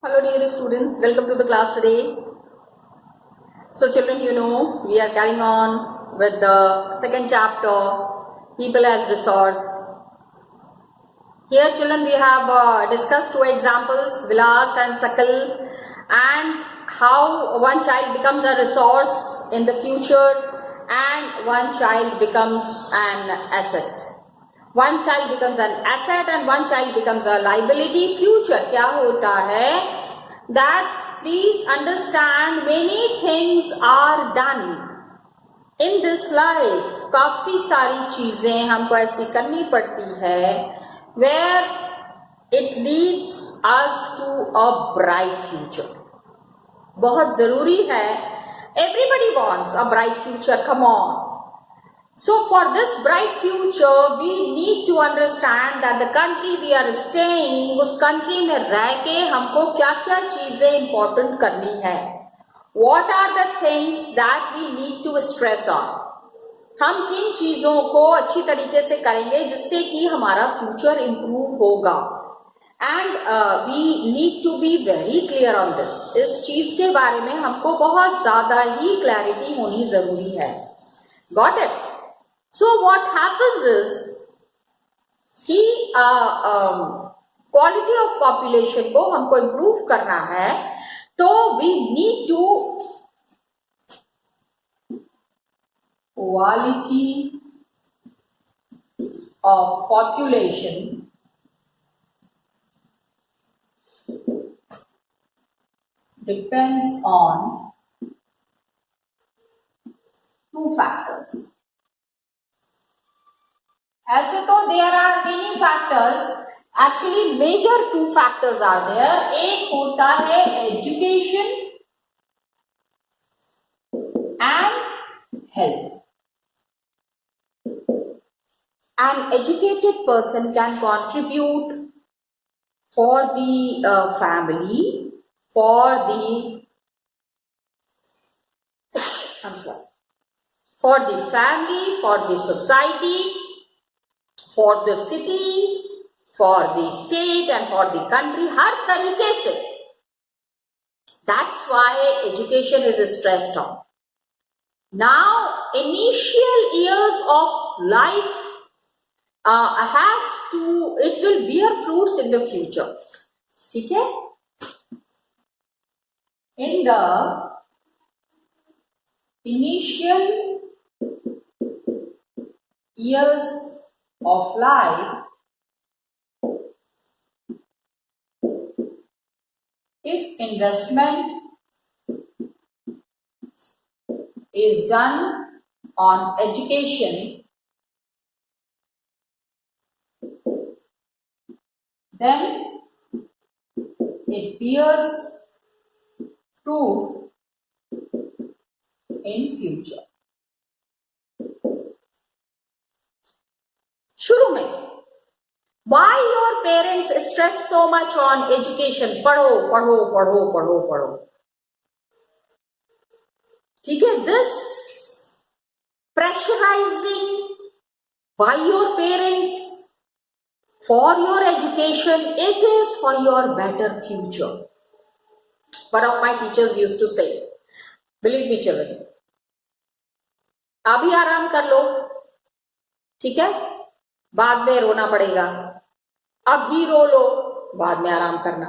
Hello dear students, welcome to the class today. So children, we are carrying on with the second chapter, People as Resource. Here children, we have discussed two examples, Vilas and Sakal, and how one child becomes a resource in the future and one child becomes an asset. One child becomes an asset and one child becomes a liability. Future क्या होता है? That please understand, many things are done in this life. काफी सारी चीजें हमको ऐसी करनी पड़ती है where it leads us to a bright future. बहुत जरूरी है. Everybody wants a bright future. Come on. So for this bright future, we need to understand that the country we are staying, उस country में रह के हमको क्या क्या चीजें important करनी है. What are the things that we need to stress on? हम किन चीजों को अच्छी तरीके से करेंगे जिससे कि हमारा future improve होगा. And we need to be very clear on this. इस चीज के बारे में हमको बहुत ज्यादा ही clarity होनी जरूरी है. Got it? So what happens is कि quality of population को हमको improve करना है, तो we need to quality of population depends on two factors. ऐसे तो there are many factors, actually major two factors are there. एक होता है education and health. An educated person can contribute for the family, for the family, for the society, for the city, for the state and for the country, हर तरीके से. That's why education is stressed on. Now, initial years of life it will bear fruits in the future. ठीक है? In the initial years of life, if investment is done on education, then it bears fruit in future. शुरू में why your parents stress so much on education? पढ़ो पढ़ो पढ़ो पढ़ो पढ़ो. ठीक है? This pressurizing by your parents for your education, it is for your better future. One of my teachers used to say, believe me children, अभी आराम कर लो, ठीक है, बाद में रोना पड़ेगा. अभी रो लो, बाद में आराम करना.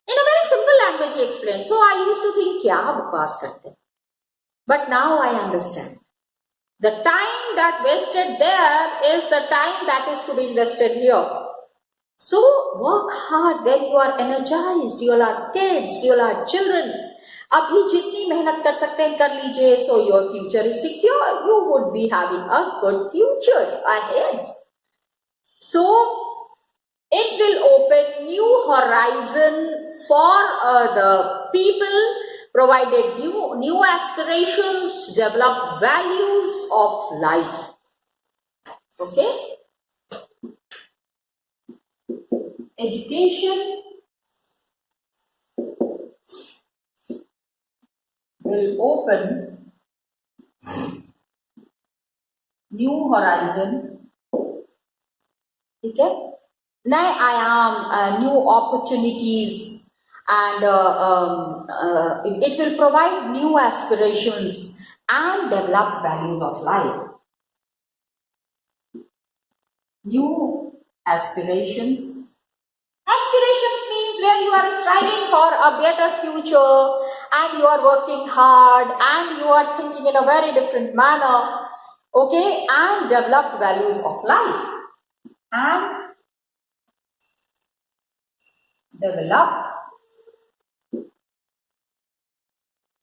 In a very simple language he explained. So I used to think क्या बकवास करते हैं. But now I understand. The time that wasted there is the time that is to be invested here. So work hard when you are energized. You all are kids, you all are children. अभी जितनी मेहनत कर सकते हैं कर लीजिए. So your future is secure. You would be having a good future ahead. So it will open new horizon for the people, provided new aspirations, develop values of life. Okay? Education will open new horizon. ठीक है? नए आयाम, new opportunities. and it will provide new aspirations and develop values of life. New aspirations. Aspirations means where you are striving for a better future and you are working hard and you are thinking in a very different manner, okay, and develop values of life and develop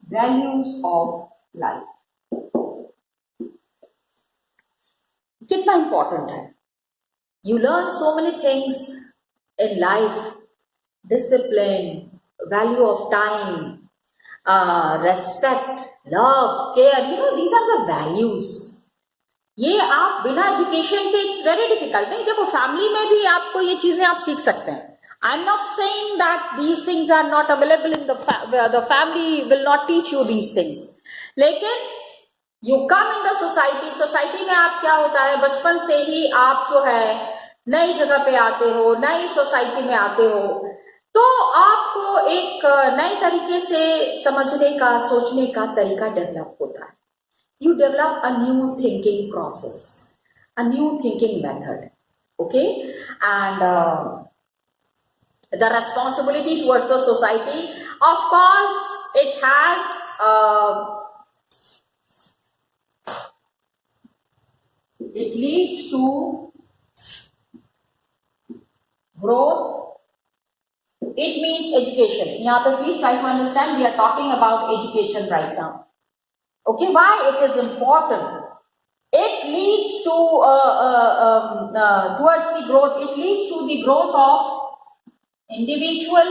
values of life. कितना important है? You learn so many things in life: discipline, value of time, respect, love, care. You know, these are the values. ये आप बिना education के it's very difficult. नहीं, देखो family में भी आपको ये चीजें आप सीख सकते हैं. I am not saying that these things are not available in the family will not teach you these things. लेकिन you come in the society. Society में आप क्या होता है, बचपन से ही आप जो है नई जगह पे आते हो, नई सोसाइटी में आते हो, तो आपको एक नए तरीके से समझने का, सोचने का तरीका डेवलप होता है. You develop a new thinking process, a new thinking method, okay? And the responsibility towards the society, of course, it has it leads to growth. It means education. यहाँ पे please try to understand, we are talking about education right now. Okay, why it is important? It leads to towards the growth. It leads to the growth of individual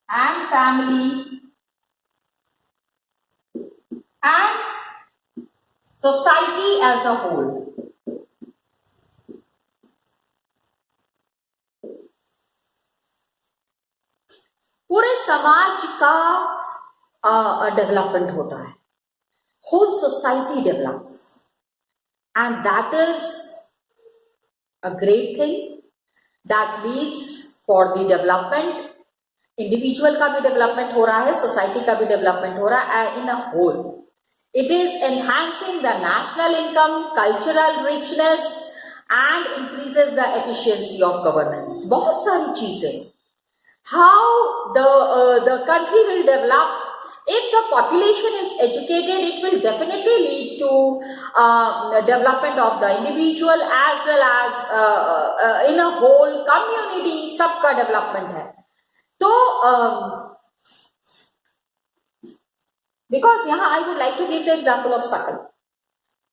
and family and society as a whole. पूरे समाज का development होता है. Whole society develops and that is a great thing that leads for the development. Individual का भी development हो रहा है, सोसाइटी का भी डेवलपमेंट हो रहा है in a whole. It is enhancing the national income, cultural richness and increases the efficiency of governance. बहुत सारी चीजें. How the country will develop if the population is educated, it will definitely lead to the development of the individual as well as in a whole community. सबका development है. तो because यहाँ I would like to give the example of Sakal.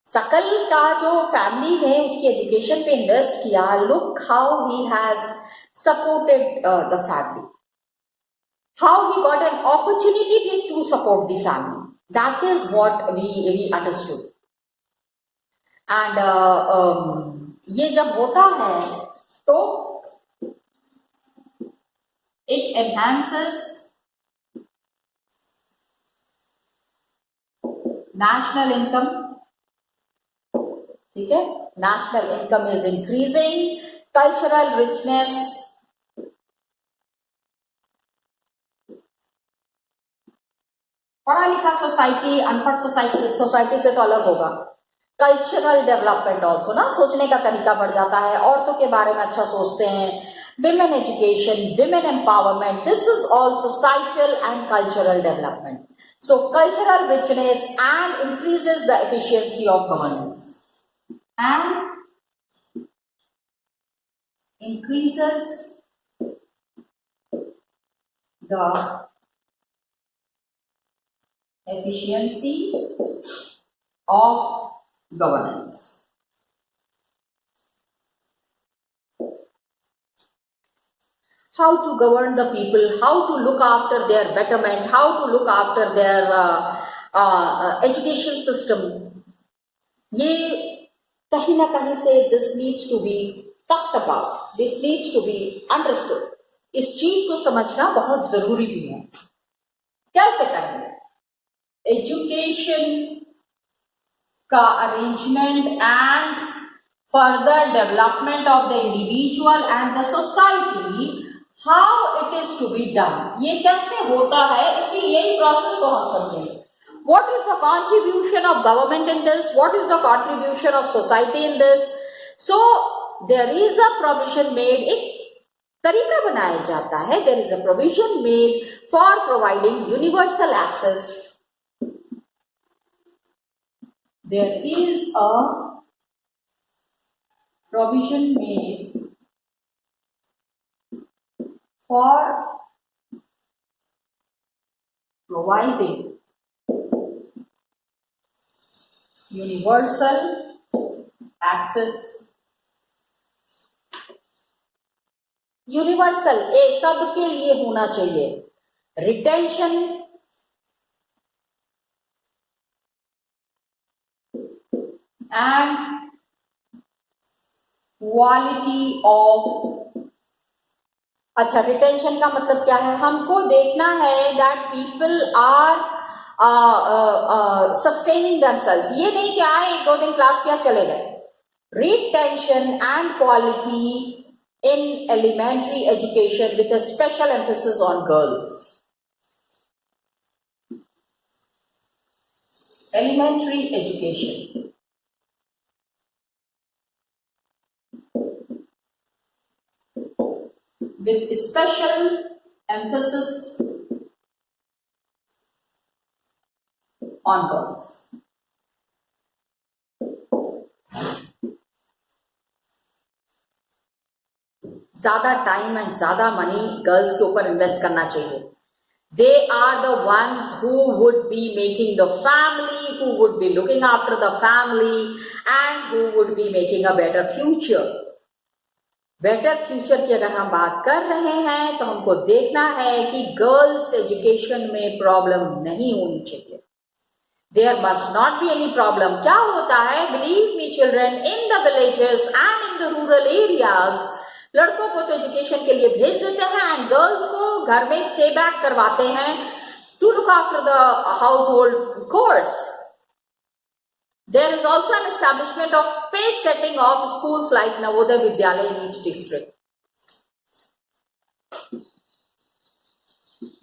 सकल का जो family ने उसकी education पे इन्वेस्ट किया, look how he has supported the family. How he got an opportunity to support the family. That is what we understood. And ये जब होता है तो it enhances national income. ठीक है, national income is increasing, cultural richness. पढ़ा लिखा society अनपढ़ सोसाइटी से तो अलग होगा. कल्चरल डेवलपमेंट ऑल्सो ना, सोचने का तरीका बढ़ जाता है, औरतों के बारे में अच्छा सोचते हैं, women education, women empowerment, this is all societal and cultural development. So cultural richness and increases the efficiency of governance and increases the efficiency of governance. How to govern the people, how to look after their betterment, how to look after their education system. ये कहीं ना कहीं से this needs to be talked about, this needs to be understood. इस चीज को समझना बहुत जरूरी भी है. कैसे करेंगे? एजुकेशन का arrangement and further development of the individual and the society, how it is to be done. ये कैसे होता है, इसी यही प्रोसेस को हम समझेंगे. What is the contribution of government in this? What is the contribution of society in this? So there is a provision made, एक तरीका बनाया जाता है. There is a provision made for providing universal access. There is a provision made for providing universal access. Universal एक सबके लिए होना चाहिए. Retention and quality of. अच्छा, रिटेंशन का मतलब क्या है? हमको देखना है that people are sustaining themselves. ये नहीं कि आए एक दो दिन क्लास किया चले गए. Retention and quality in elementary education with a special emphasis on girls. Elementary education. With special emphasis on girls. ज्यादा टाइम एंड ज्यादा मनी गर्ल्स के ऊपर इन्वेस्ट करना चाहिए. They are the ones who would be making the family, who would be looking after the family and who would be making a better future. Better future की अगर हम बात कर रहे हैं तो हमको देखना है कि गर्ल्स एजुकेशन में प्रॉब्लम नहीं होनी चाहिए. There must not be any problem. क्या होता है, believe me children, in the villages and in the rural areas लड़कों को तो एजुकेशन के लिए भेज देते हैं एंड गर्ल्स को घर में स्टे बैक करवाते हैं to look after the household chores. There is also an establishment of pace setting of schools like Navodaya Vidyalaya in each district.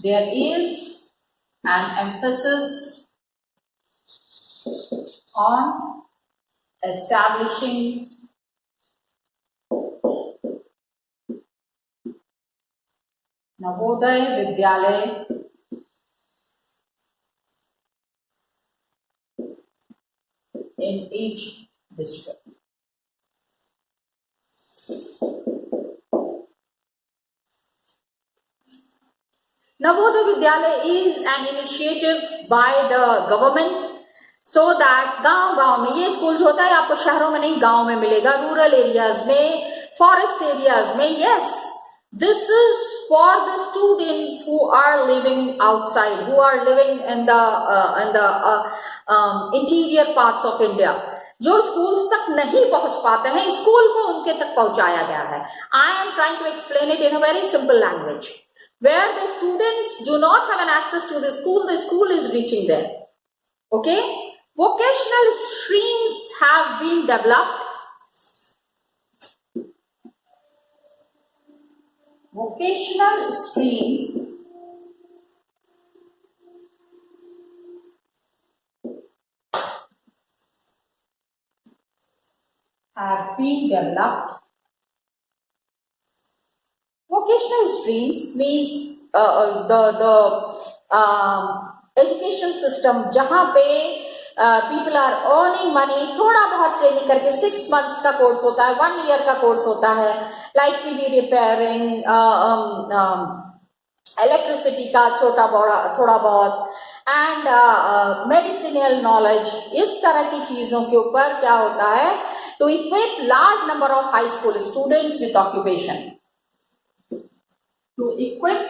There is an emphasis on establishing Navodaya Vidyalaya in each district. Navodaya Vidyalaya is an initiative by the government so that गांव-गांव में ये school जो होता है आपको शहरों में नहीं गांव में मिलेगा, रूरल एरियाज में, फॉरेस्ट एरियाज में. Yes, this is for the students who are living outside, who are living in the interior parts of India. जो स्कूल्स तक नहीं पहुंच पाते हैं, स्कूल को उनके तक पहुंचाया गया है. I am trying to explain it in a very simple language. Where the students do not have an access to the school is reaching there. Okay? Vocational streams have been developed. Vocational streams have been developed. Vocational streams means the education system जहाँ पे people are earning money, थोड़ा बहुत training करके 6 months का course होता है, 1 year का course होता है, लाइक टीवी रिपेयरिंग, इलेक्ट्रिसिटी का छोटा बड़ा थोड़ा बहुत, एंड मेडिसिनल नॉलेज. इस तरह की चीजों के ऊपर क्या होता है, to equip large number of high school students with occupation. To equip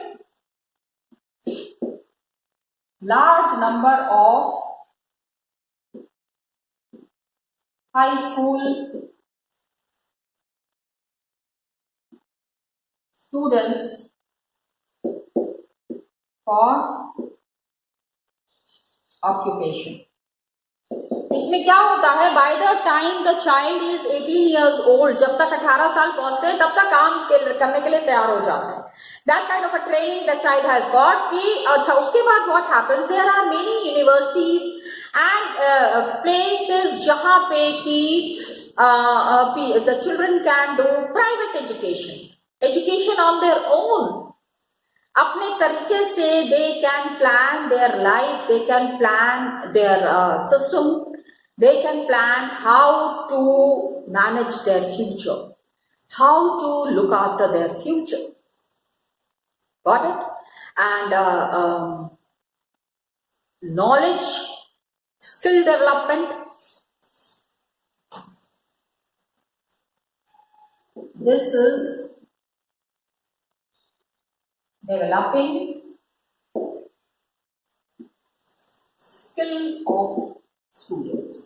large number of high school students for occupation. इसमें क्या होता है, by the time the child is 18 years old, जब तक 18 साल पहुंचते हैं तब तक काम करने के लिए तैयार हो जाता है. That kind of a training the child has got कि अच्छा उसके बाद what happens, there are many universities and places जहां पे कि the children can do private education on their own, अपने तरीके से. They can plan their life, they can plan their system, they can plan how to manage their future, how to look after their future. Got it? And knowledge, skill development. This is developing skill of students.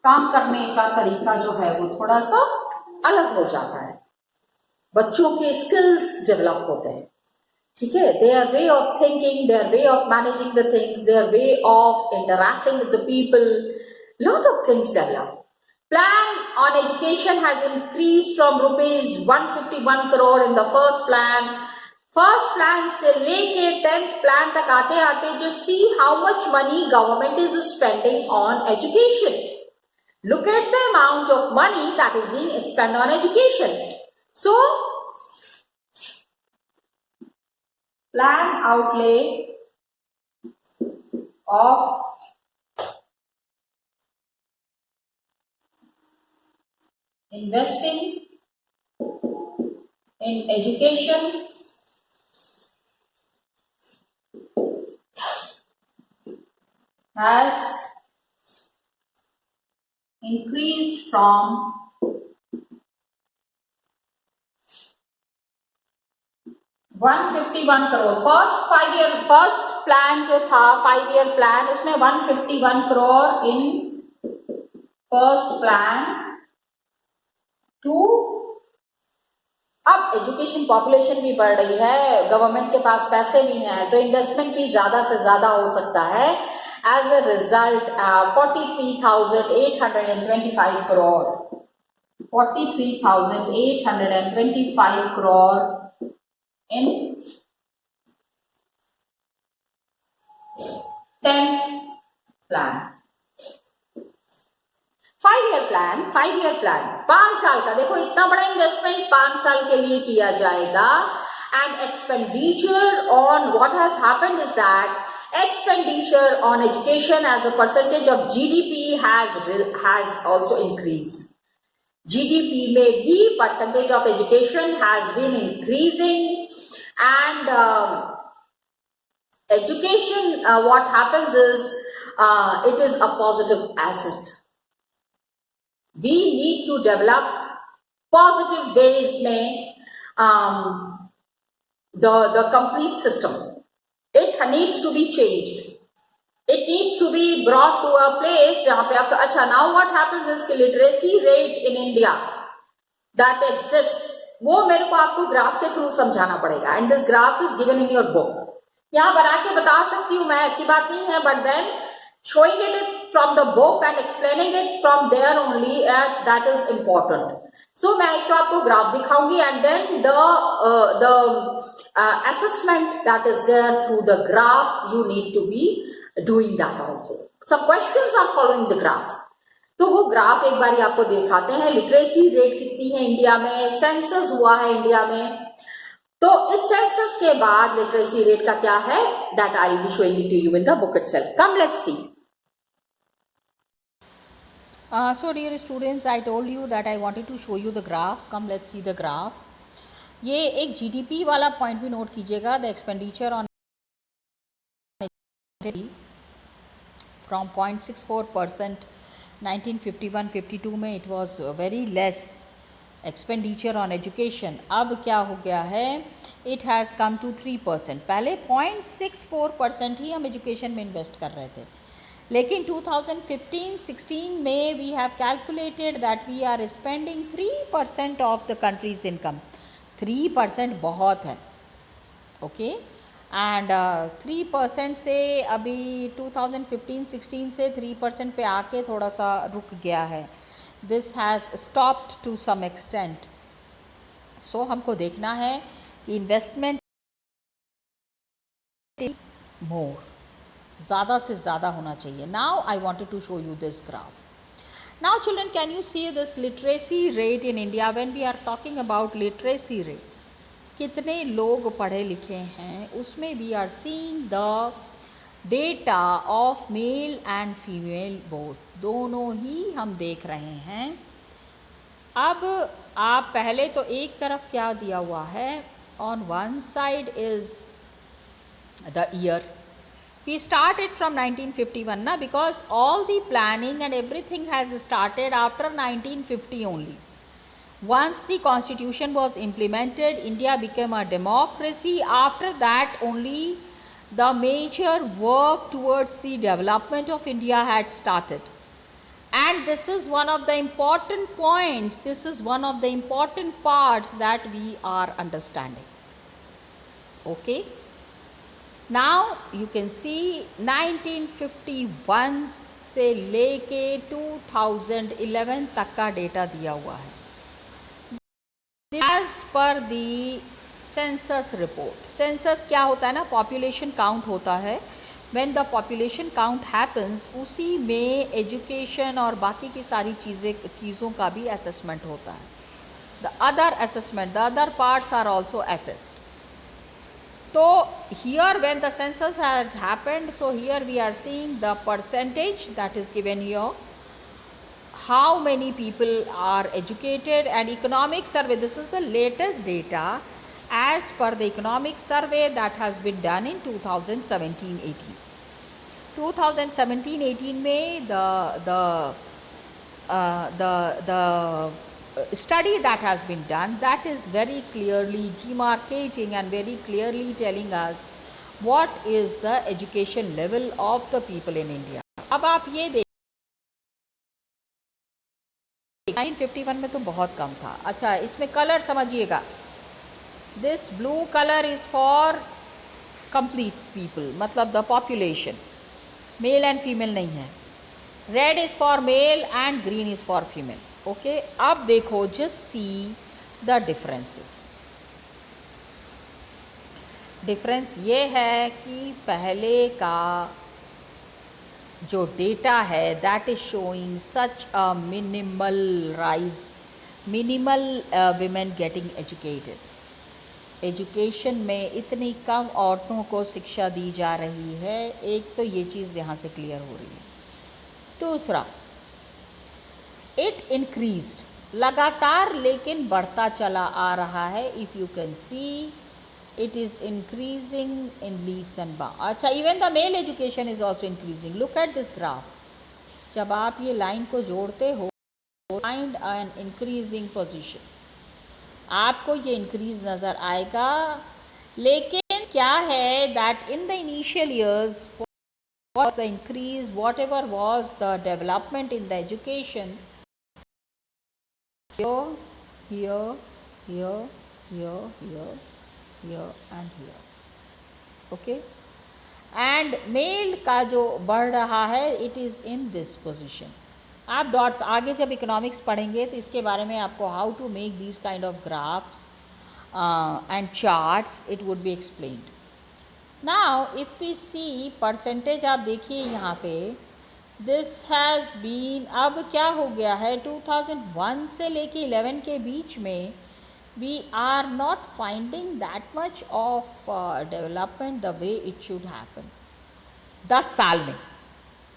काम करने का तरीका जो है वो थोड़ा सा अलग हो जाता है, बच्चों के स्किल्स डेवलप होते हैं. ठीक है, their way of thinking, their way of managing the things, their way of interacting with the people, lot of things develop. Plan on education has increased from rupees 151 crore in the first plan. First plan से लेके 10th plan तक आते आते just see how much money government is spending on education. Look at the amount of money that is being spent on education. So, plan outlay of investing in education has increased from 151 crore. First plan जो था 5-year plan, उसमें 151 crore in first plan two. अब education population भी बढ़ रही है, government के पास पैसे भी हैं, तो इन्वेस्टमेंट भी ज्यादा से ज्यादा हो सकता है. As a result 43,825 crore, 43,825 crore in 10th plan. 5-year plan, 5 साल का. देखो इतना बड़ा इन्वेस्टमेंट 5 साल के लिए किया जाएगा. And expenditure on, what has happened is that expenditure on education as a percentage of GDP has also increased. GDP में भी percentage of education has been increasing. And education, what happens is it is a positive asset. We need to develop positive ways में the complete system. It needs to be changed. It needs to be brought to a place जहाँ पे आपका अच्छा. Now what happens is कि literacy rate in India that exists, वो मेरे को आपको ग्राफ के थ्रू समझाना पड़ेगा. And this graph is given in your book. यहाँ बना के बता सकती हूँ मैं, ऐसी बात नहीं है, but then showing it from the book and explaining it from there only, that is important. So मैं एक तो आपको ग्राफ दिखाऊंगी and then the assessment that is there through the graph, you need to be doing that also. Some questions are following the graph. तो वो graph एक बारी आपको दिखाते हैं. लिटरेसी रेट कितनी है इंडिया में, सेंसस हुआ है इंडिया में, तो इस सेंसस के बाद लिटरेसी रेट का क्या है, that I will be showing it to you in the book itself. Come, let's see. So dear students, I told you that I wanted to show you the graph. Come, let's see the graph. ये एक GDP वाला point भी note कीजिएगा. The expenditure on from 0.64% 1951-52 में it was very less expenditure on education. अब क्या हो गया है, it has come to 3%. पहले 0.64% ही हम एजुकेशन में इन्वेस्ट कर रहे थे, लेकिन 2015-16 में we have calculated that we are spending 3% of the country's income. 3% बहुत है, ओके. एंड 3% से अभी 2015-16 से 3% पे आके थोड़ा सा रुक गया है. This has stopped to some extent. So हमको देखना है कि इन्वेस्टमेंट मोर, ज़्यादा से ज़्यादा होना चाहिए. Now I wanted to show you this graph. Now children, can you see this literacy rate in India? When we are talking about literacy rate, कितने लोग पढ़े लिखे हैं, उसमें we are seeing the data of male and female both, दोनों ही हम देख रहे हैं. अब आप पहले तो एक तरफ क्या दिया हुआ है, on one side is the year. We started from 1951 na, because all the planning and everything has started after 1950 only. Once the constitution was implemented, India became a democracy. After that only the major work towards the development of India had started. And this is one of the important points, this is one of the important parts that we are understanding. Okay. Now you can see 1951 से लेके 2011 तक का data दिया हुआ है. As per the census report, census क्या होता है ना, पॉपुलेशन काउंट होता है. When the population count happens, उसी में एजुकेशन और बाकी की सारी चीज़ों का भी असेसमेंट होता है. The other assessment, the other parts are also assessed. So here when the census has happened, so here we are seeing the percentage that is given here, how many people are educated, and economic survey, this is the latest data as per the economic survey that has been done in 2017-18. 2017-18 में the study that has been done, that is very clearly demarcating and very clearly telling us what is the education level of the people in India. अब आप ये देख 1951 में तो बहुत कम था. अच्छा, इसमें कलर समझिएगा. This blue colour is for complete people, मतलब the population, male and female नहीं है. Red is for male and green is for female. Okay, अब देखो, just see the differences. Difference ये है कि पहले का जो डेटा है that is showing such a minimal rise, minimal women getting educated. Education में इतनी कम औरतों को शिक्षा दी जा रही है. एक तो ये चीज़ यहाँ से क्लियर हो रही है. दूसरा, इट इंक्रीज्ड, लगातार लेकिन बढ़ता चला आ रहा है. If you can see, it is increasing in leaps and bounds. अच्छा, even the male education is also increasing. Look at this graph. जब आप ये लाइन को जोड़ते हो, find an increasing position, आपको ये इंक्रीज नज़र आएगा. लेकिन क्या है that in the initial years was the increase, whatever was the development in the education, here, here, here, here, here, here and here. Okay, and male का जो बढ़ रहा है, it is in this position. आप डॉट्स आगे जब economics पढ़ेंगे तो इसके बारे में आपको how to make these kind of graphs and charts, it would be explained. Now if we see percentage, आप देखिए यहाँ पे दिस हैज़ बीन, अब क्या हो गया है 2001 से लेके 11 के बीच में we are not finding that much of development the way it should happen. 10 साल में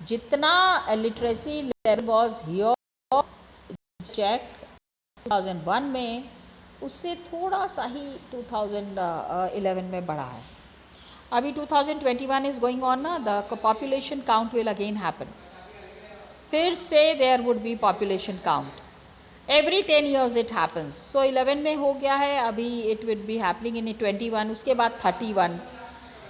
जितना literacy level was here check 2001 में, उससे थोड़ा सा ही 2011 में बढ़ा है. अभी 2021 इज़ गोइंग ऑन ना, the population count will again happen. फिर से there would be population count. Every 10 years it happens. So 11 में हो गया है, अभी it will be happening in 21, उसके बाद 31.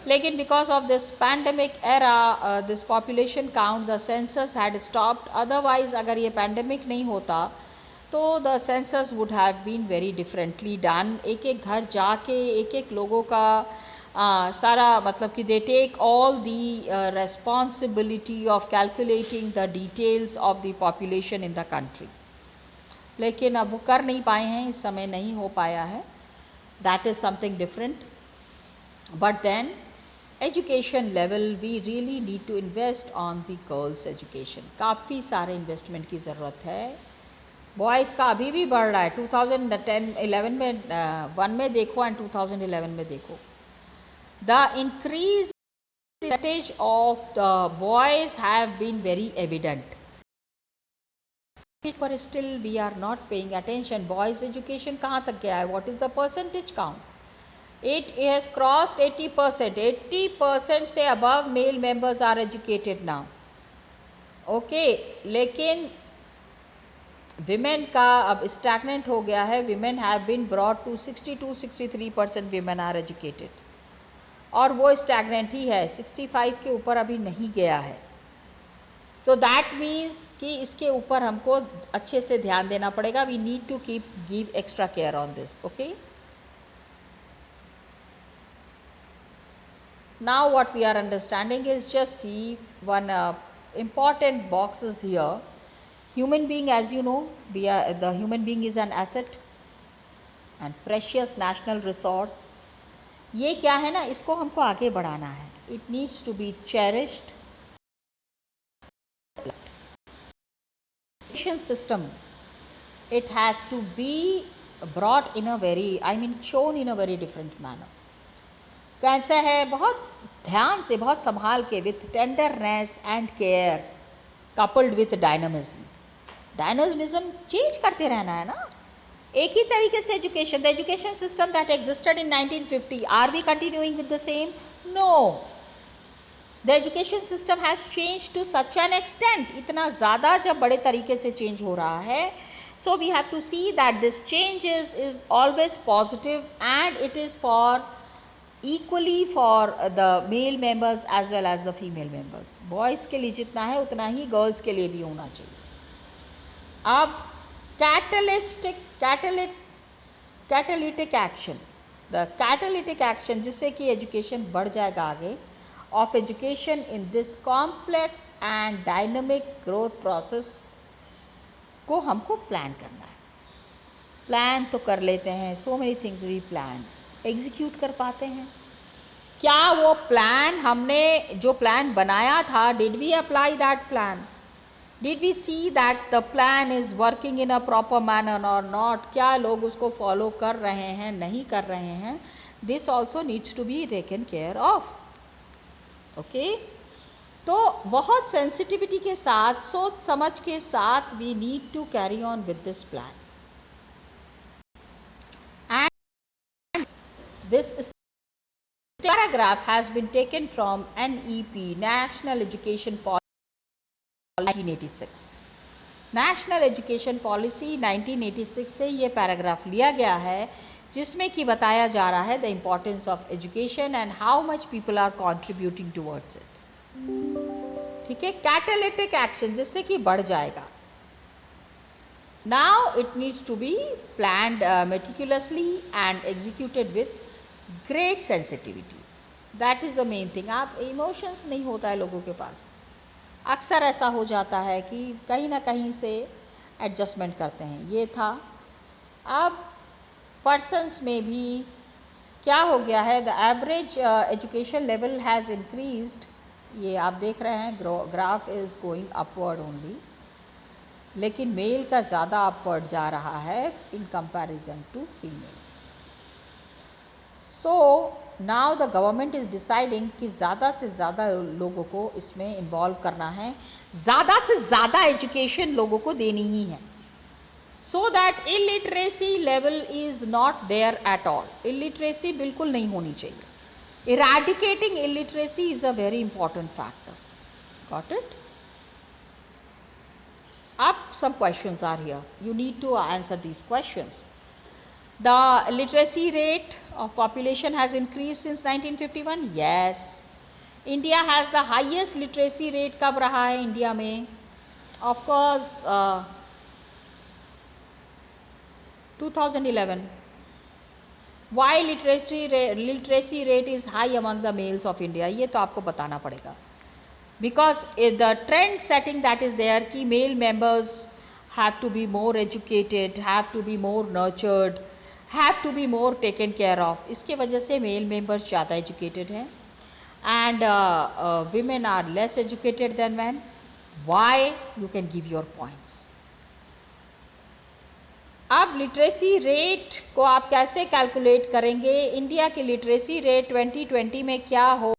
लेकिन because of this pandemic era, this population count, the census had stopped. Otherwise अगर ये पैंडमिक नहीं होता तो the census would have been very differently done. एक एक घर जाके एक एक लोगों का सारा मतलब कि they take all the responsibility of calculating the details of the population in the country, लेकिन अब वो कर नहीं पाए हैं, इस समय नहीं हो पाया है. That is something different. But then education level we really need to invest on the girls education. काफ़ी सारे इन्वेस्टमेंट की ज़रूरत है. बॉयज़ का अभी भी बढ़ रहा है. 2010-11 में 1 में देखो एंड 2011 में देखो. The increase percentage of the boys have been very evident, but still we are not paying attention. Boys education कहाँ तक गया है? What is the percentage count? It has crossed 80%. 80% से above male members are educated now. Okay, लेकिन women का अब stagnant हो गया है. Women have been brought to 62-63% women are educated. और वो स्टैगनेंट ही है, 65 के ऊपर अभी नहीं गया है. तो दैट मीन्स कि इसके ऊपर हमको अच्छे से ध्यान देना पड़ेगा. We need to give extra care on this. Okay, now what we are understanding is just see one important boxes here. Human being, as you know, the human being is an asset and precious national resource. ये क्या है ना, इसको हमको आगे बढ़ाना है. It needs to be cherished. Education system, it has to be brought in a very, shown in a very different manner. कैसा है, बहुत ध्यान से, बहुत संभाल के, with tenderness and care coupled with dynamism. Dynamism change करते रहना है ना. एक ही तरीके से education, the education system that existed in 1950, are we continuing with the same? No. The education system has change to such an extent. इतना ज़्यादा जब बड़े तरीके से चेंज हो रहा है, so we have to see that this change is always positive and it is for equally for the male members as well as the female members. Boys के लिए जितना है उतना ही गर्ल्स के लिए भी होना चाहिए. अब catalytic action, the catalytic action जिससे कि एजुकेशन बढ़ जाएगा आगे, of education in this complex and dynamic growth process को हमको प्लान करना है. प्लान तो कर लेते हैं, so many things we plan, execute कर पाते हैं क्या? वो प्लान, हमने जो प्लान बनाया था, did we apply that plan? Did we see that the plan is working in a proper manner और नॉट? क्या लोग उसको फॉलो कर रहे हैं, नहीं कर रहे हैं? This also needs to be taken care of. Okay, तो बहुत सेंसिटिविटी के साथ, सोच समझ के साथ we need to carry on with this plan. This paragraph has been taken from NEP, National Education Policy 1986. National Education Policy 1986 से ये पैराग्राफ लिया गया है, जिसमें कि बताया जा रहा है the importance of education and how much people are contributing towards it. ठीक है, कैटालिटिक एक्शन जिससे कि बढ़ जाएगा. Now it needs to be planned meticulously and executed with great sensitivity. That is the main thing. आप emotions नहीं होता है लोगों के पास. अक्सर ऐसा हो जाता है कि कहीं ना कहीं से एडजस्टमेंट करते हैं. ये था. अब पर्सन्स में भी क्या हो गया है, the average education level has increased. ये आप देख रहे हैं, graph is going upward only, लेकिन मेल का ज़्यादा अपवर्ड जा रहा है in comparison to female. So now the government is deciding कि ज़्यादा से ज़्यादा लोगों को इसमें इन्वॉल्व करना है, ज़्यादा से ज़्यादा एजुकेशन लोगों को देनी ही है, so that illiteracy level is not there at all. Illiteracy बिल्कुल नहीं होनी चाहिए. Eradicating illiteracy is a very important factor. Got it? Up some questions are here. You need to answer these questions. The literacy rate of population has increased since 1951. Yes. India has the highest literacy rate. कब रहा है India में? Of course, 2011. Why literacy rate is high among the males of India, ये तो आपको बताना पड़ेगा, because the trend setting that is there कि male members have to be more educated, have to be more nurtured, have to be more taken care of, इसके वजह से male members ज़्यादा एजुकेटेड हैं and women are less educated than men. Why? You can give your points. अब literacy rate को आप कैसे calculate करेंगे? इंडिया की लिटरेसी रेट 2020 में क्या हो,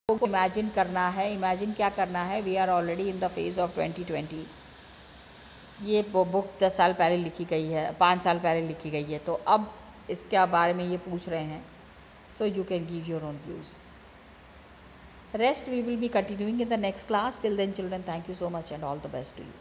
इमेजिन करना है। इमेजिन क्या करना है? We are already in the phase of 2020। ये बुक 10 साल पहले लिखी गई है, 5 साल पहले लिखी गई है, तो अब इसके बारे में ये पूछ रहे हैं। So you can give your own views. Rest we will be continuing in the next class. Till then children, thank you so much and all the best to you.